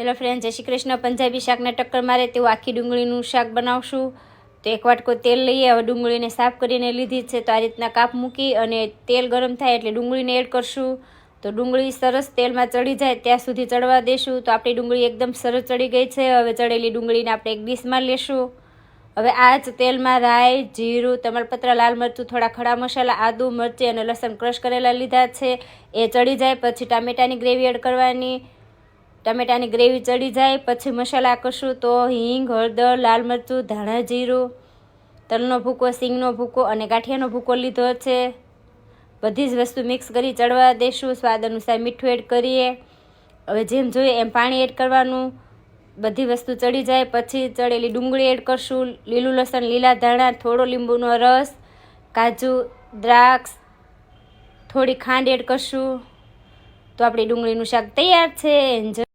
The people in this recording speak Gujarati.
હેલો ફ્રેન્ડ, જય શ્રી કૃષ્ણ. પંજાબી શાકને ટક્કર મારે તેવું આખી ડુંગળીનું શાક બનાવશું. તો એક વાટકો તેલ લઈએ. હવે ડુંગળીને સાફ કરીને લીધી છે, તો આ રીતના કાપ મૂકી અને તેલ ગરમ થાય એટલે ડુંગળીને એડ કરશું. તો ડુંગળી સરસ તેલમાં ચડી જાય ત્યાં સુધી ચડવા દેશું. તો આપણી ડુંગળી એકદમ સરસ ચડી ગઈ છે. હવે ચડેલી ડુંગળીને આપણે એક ડીશમાં લેશું. હવે આ જ તેલમાં રાઈ, જીરું, તમાલપત્ર, લાલ મરચું, થોડા ખડા મસાલા, આદુ, મરચી અને લસણ ક્રશ કરેલા લીધા છે. એ ચડી જાય પછી ટામેટાની ગ્રેવી એડ કરવાની. ટમેટાની ગ્રેવી ચડી જાય પછી મસાલા કરશું. તો હિંગ, હળદર, લાલ મરચું, ધાણા જીરું, તલનો ભૂકો, સિંગનો ભૂકો અને ગાંઠિયાનો ભૂકો લીધો છે. બધી જ વસ્તુ મિક્સ કરી ચડવા દેશું. સ્વાદ અનુસાર મીઠું એડ કરીએ. હવે જેમ જોઈએ એમ પાણી એડ કરવાનું. બધી વસ્તુ ચડી જાય પછી ચડેલી ડુંગળી એડ કરશું. લીલું લસણ, લીલા ધાણા, થોડો લીંબુનો રસ, કાજુ, દ્રાક્ષ, થોડી ખાંડ એડ કરશું. તો આપણી ડુંગળીનું શાક તૈયાર છે.